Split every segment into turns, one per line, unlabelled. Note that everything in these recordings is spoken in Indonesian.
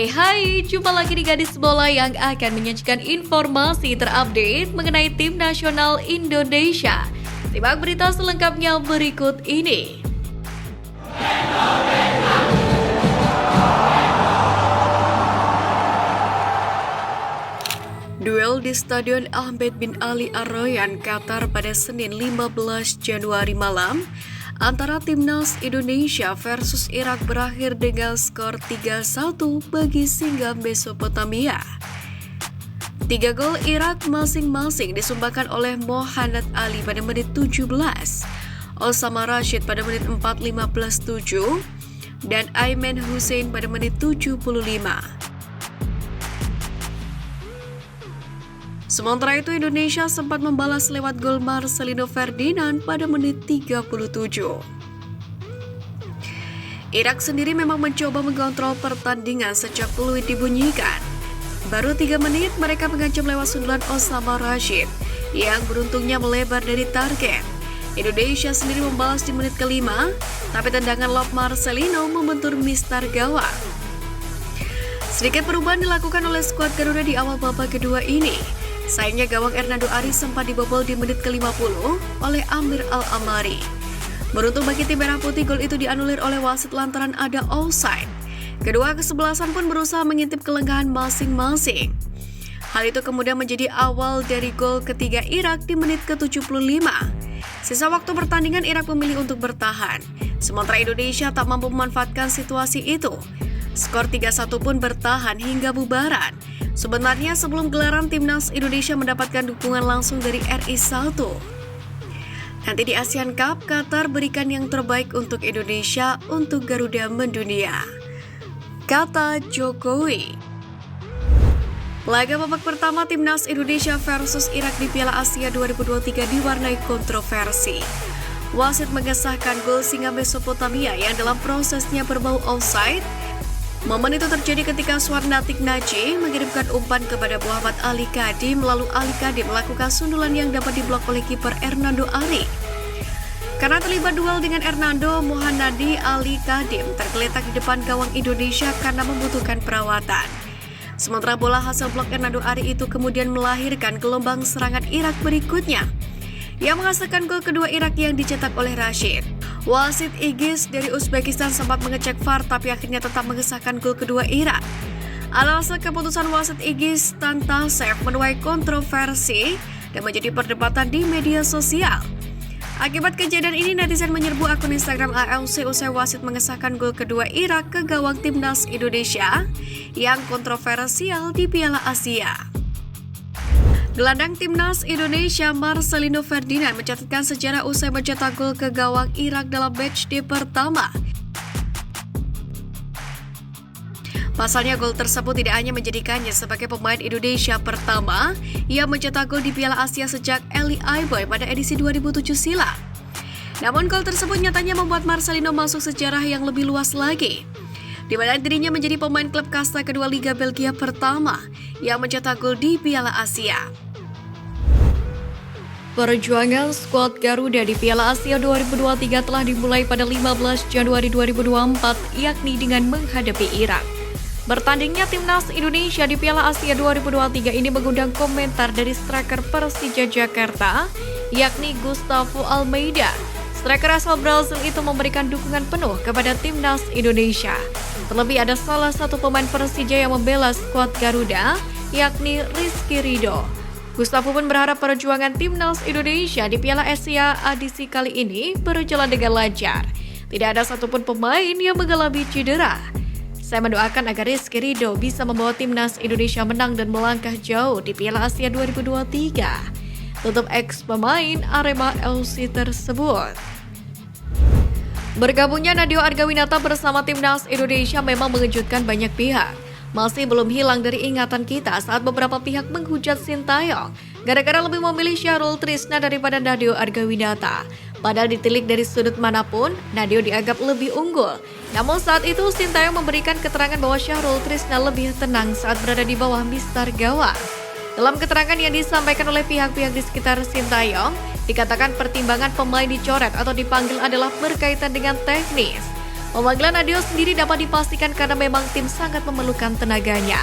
Hai, jumpa lagi di Gadis Bola yang akan menyajikan informasi terupdate mengenai tim nasional Indonesia. Simak berita selengkapnya berikut ini. Duel di Stadion Ahmed bin Ali Ar-Rayyan, Qatar pada Senin 15 Januari malam antara Timnas Indonesia versus Irak berakhir dengan skor 3-1 bagi Singa Mesopotamia. 3 gol Irak masing-masing disumbangkan oleh Mohamed Ali pada menit 17, Osama Rashid pada menit 4:15-7, dan Aiman Hussein pada menit 75. Sementara itu Indonesia sempat membalas lewat gol Marcelino Ferdinand pada menit 37. Irak sendiri memang mencoba mengontrol pertandingan sejak peluit dibunyikan. Baru 3 menit mereka mengancam lewat sundulan Osama Rashid yang beruntungnya melebar dari target. Indonesia sendiri membalas di menit kelima, tapi tendangan lob Marcelino membentur mistar gawang. Sedikit perubahan dilakukan oleh skuad Garuda di awal babak kedua ini. Sayangnya gawang Hernando Ari sempat dibobol di menit ke-50 oleh Amir Al-Amari. Beruntung bagi tim merah putih, gol itu dianulir oleh wasit lantaran ada offside. Kedua kesebelasan pun berusaha mengintip kelengkahan masing-masing. Hal itu kemudian menjadi awal dari gol ketiga Irak di menit ke-75. Sisa waktu pertandingan Irak memilih untuk bertahan, sementara Indonesia tak mampu memanfaatkan situasi itu. Skor 3-1 pun bertahan hingga bubaran. Sebenarnya sebelum gelaran Timnas Indonesia mendapatkan dukungan langsung dari RI1. Nanti di Asian Cup, Qatar berikan yang terbaik untuk Indonesia untuk Garuda mendunia, kata Jokowi. Laga babak pertama Timnas Indonesia versus Irak di Piala Asia 2023 diwarnai kontroversi. Wasit mengesahkan gol Singa Mesopotamia yang dalam prosesnya berbau offside. Momen itu terjadi ketika Suarnatik Naji mengirimkan umpan kepada Muhammad Ali Kadim, lalu Ali Kadim melakukan sundulan yang dapat diblok oleh kiper Hernando Ari. Karena terlibat duel dengan Hernando, Muhannadi Ali Kadim tergeletak di depan gawang Indonesia karena membutuhkan perawatan. Sementara bola hasil blok Hernando Ari itu kemudian melahirkan gelombang serangan Irak berikutnya, yang menghasilkan gol kedua Irak yang dicetak oleh Rashid. Wasit Igis dari Uzbekistan sempat mengecek VAR tapi akhirnya tetap mengesahkan gol kedua Irak. Alhasil keputusan wasit Igis Tantasev menuai kontroversi dan menjadi perdebatan di media sosial. Akibat kejadian ini, netizen menyerbu akun Instagram ALC usai wasit mengesahkan gol kedua Irak ke gawang Timnas Indonesia yang kontroversial di Piala Asia. Gelandang Timnas Indonesia Marcelino Ferdinand mencatatkan sejarah usai mencetak gol ke gawang Irak dalam matchday pertama. Pasalnya gol tersebut tidak hanya menjadikannya sebagai pemain Indonesia pertama yang mencetak gol di Piala Asia sejak Elie Aiboy pada edisi 2007 silam. Namun gol tersebut nyatanya membuat Marcelino masuk sejarah yang lebih luas lagi, di mana dirinya menjadi pemain klub kasta kedua Liga Belgia pertama yang mencetak gol di Piala Asia. Perjuangan skuad Garuda di Piala Asia 2023 telah dimulai pada 15 Januari 2024, yakni dengan menghadapi Irak. Bertandingnya Timnas Indonesia di Piala Asia 2023 ini mengundang komentar dari striker Persija Jakarta, yakni Gustavo Almeida. Striker asal Brazil itu memberikan dukungan penuh kepada Timnas Indonesia. Terlebih ada salah satu pemain Persija yang membela skuad Garuda, yakni Rizky Ridho. Gustavo pun berharap perjuangan Timnas Indonesia di Piala Asia edisi kali ini berjalan dengan lancar. Tidak ada satupun pemain yang mengalami cedera. Saya mendoakan agar Rizky Ridho bisa membawa Timnas Indonesia menang dan melangkah jauh di Piala Asia 2023. Tutup ex pemain Arema FC tersebut. Bergabungnya Nadeo Argawinata bersama Timnas Indonesia memang mengejutkan banyak pihak. Masih belum hilang dari ingatan kita saat beberapa pihak menghujat Sintayong gara-gara lebih memilih Syahrul Trisna daripada Nadeo Argawinata. Padahal ditilik dari sudut manapun, Nadeo dianggap lebih unggul. Namun saat itu Sintayong memberikan keterangan bahwa Syahrul Trisna lebih tenang saat berada di bawah mistar gawang. Dalam keterangan yang disampaikan oleh pihak-pihak di sekitar Sintayong, dikatakan pertimbangan pemain dicoret atau dipanggil adalah berkaitan dengan teknis. Pemanggilan Nadeo sendiri dapat dipastikan karena memang tim sangat memerlukan tenaganya.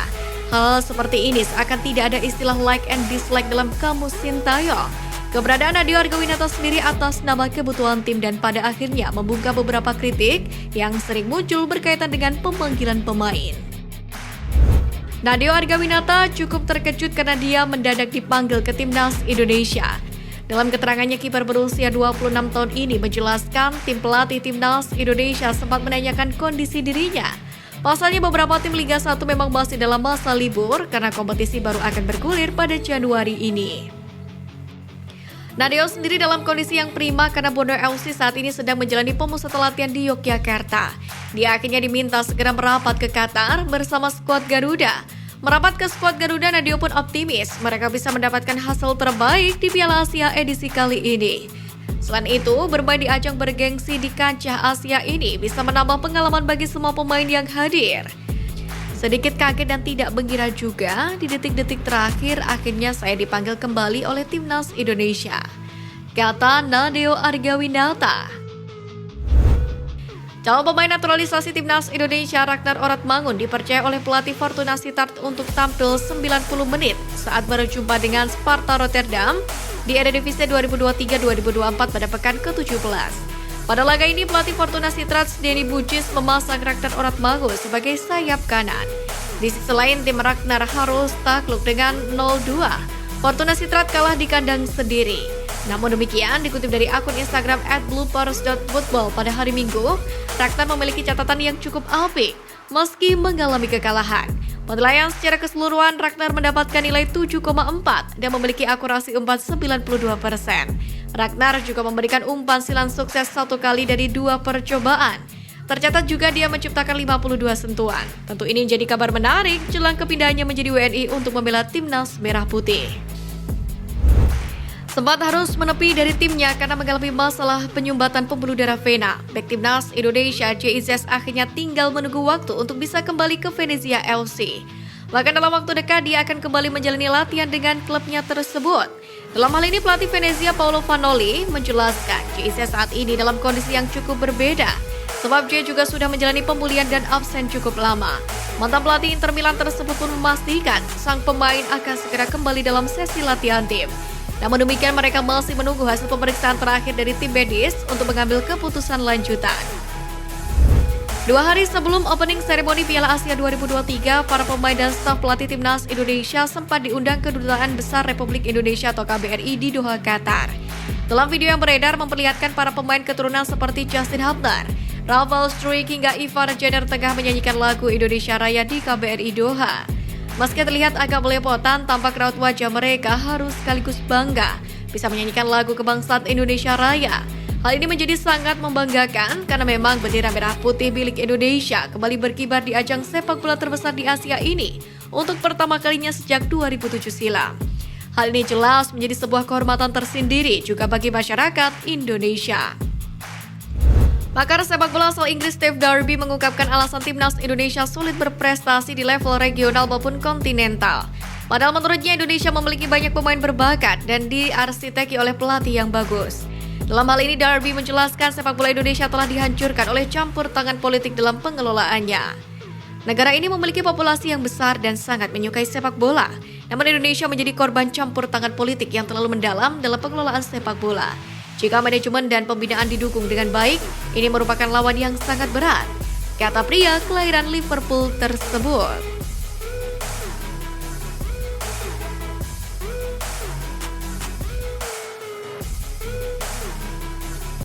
Hal seperti ini seakan tidak ada istilah like and dislike dalam kamus Sintayong. Keberadaan Nadeo Argawinata sendiri atas nama kebutuhan tim dan pada akhirnya membuka beberapa kritik yang sering muncul berkaitan dengan pemanggilan pemain. Nadeo Argawinata cukup terkejut karena dia mendadak dipanggil ke timnas Indonesia. Dalam keterangannya, kiper berusia 26 tahun ini menjelaskan tim pelatih timnas Indonesia sempat menanyakan kondisi dirinya. Pasalnya beberapa tim Liga 1 memang masih dalam masa libur karena kompetisi baru akan bergulir pada Januari ini. Nadeo sendiri dalam kondisi yang prima karena Borneo FC saat ini sedang menjalani pemusatan latihan di Yogyakarta. Dia akhirnya diminta segera merapat ke Qatar bersama skuad Garuda. Merapat ke skuad Garuda, Nadeo pun optimis mereka bisa mendapatkan hasil terbaik di Piala Asia edisi kali ini. Selain itu, bermain di ajang bergengsi di kancah Asia ini bisa menambah pengalaman bagi semua pemain yang hadir. Sedikit kaget dan tidak mengira juga, di detik-detik terakhir akhirnya saya dipanggil kembali oleh timnas Indonesia, kata Nadeo Argawinata. Calon pemain naturalisasi timnas Indonesia Ragnar Oratmangun dipercaya oleh pelatih Fortuna Sittard untuk tampil 90 menit saat berjumpa dengan Sparta Rotterdam di Eredivisie 2023-2024 pada pekan ke-17. Pada laga ini pelatih Fortuna Sittard Denny Bujis memasang Ragnar Oratmangun sebagai sayap kanan. Di sisi lain tim Ragnar harus takluk dengan 0-2. Fortuna Sittard kalah di kandang sendiri. Namun demikian, dikutip dari akun Instagram @bloopers.football pada hari Minggu, Ragnar memiliki catatan yang cukup apik meski mengalami kekalahan. Penilaian secara keseluruhan, Ragnar mendapatkan nilai 7,4 dan memiliki akurasi umpan 92%. Ragnar juga memberikan umpan silang sukses 1 kali dari 2 percobaan. Tercatat juga dia menciptakan 52 sentuhan. Tentu ini menjadi kabar menarik jelang kepindahannya menjadi WNI untuk membela timnas Merah Putih. Sempat harus menepi dari timnya karena mengalami masalah penyumbatan pembuluh darah vena. Bek timnas Indonesia JIZ akhirnya tinggal menunggu waktu untuk bisa kembali ke Venezia FC. Bahkan dalam waktu dekat dia akan kembali menjalani latihan dengan klubnya tersebut. Dalam hal ini pelatih Venezia Paolo Vanoli menjelaskan JIZ saat ini dalam kondisi yang cukup berbeda. Sebab dia juga sudah menjalani pemulihan dan absen cukup lama. Mantan pelatih Inter Milan tersebut pun memastikan sang pemain akan segera kembali dalam sesi latihan tim. Namun demikian mereka masih menunggu hasil pemeriksaan terakhir dari tim medis untuk mengambil keputusan lanjutan. 2 hari sebelum opening seremoni Piala Asia 2023, para pemain dan staf pelatih timnas Indonesia sempat diundang ke Kedutaan Besar Republik Indonesia atau KBRI di Doha, Qatar. Dalam video yang beredar memperlihatkan para pemain keturunan seperti Justin Hubner, Rafael Struijk hingga Ivar Jenner tengah menyanyikan lagu Indonesia Raya di KBRI Doha. Meski terlihat agak belepotan, tampak raut wajah mereka harus sekaligus bangga bisa menyanyikan lagu kebangsaan Indonesia Raya. Hal ini menjadi sangat membanggakan karena memang bendera merah putih milik Indonesia kembali berkibar di ajang sepak bola terbesar di Asia ini untuk pertama kalinya sejak 2007 silam. Hal ini jelas menjadi sebuah kehormatan tersendiri juga bagi masyarakat Indonesia. Pakar sepak bola asal Inggris Steve Darby mengungkapkan alasan timnas Indonesia sulit berprestasi di level regional maupun kontinental. Padahal menurutnya Indonesia memiliki banyak pemain berbakat dan diarsiteki oleh pelatih yang bagus. Dalam hal ini Darby menjelaskan sepak bola Indonesia telah dihancurkan oleh campur tangan politik dalam pengelolaannya. Negara ini memiliki populasi yang besar dan sangat menyukai sepak bola. Namun Indonesia menjadi korban campur tangan politik yang terlalu mendalam dalam pengelolaan sepak bola. Jika manajemen dan pembinaan didukung dengan baik, ini merupakan lawan yang sangat berat, kata pria kelahiran Liverpool tersebut.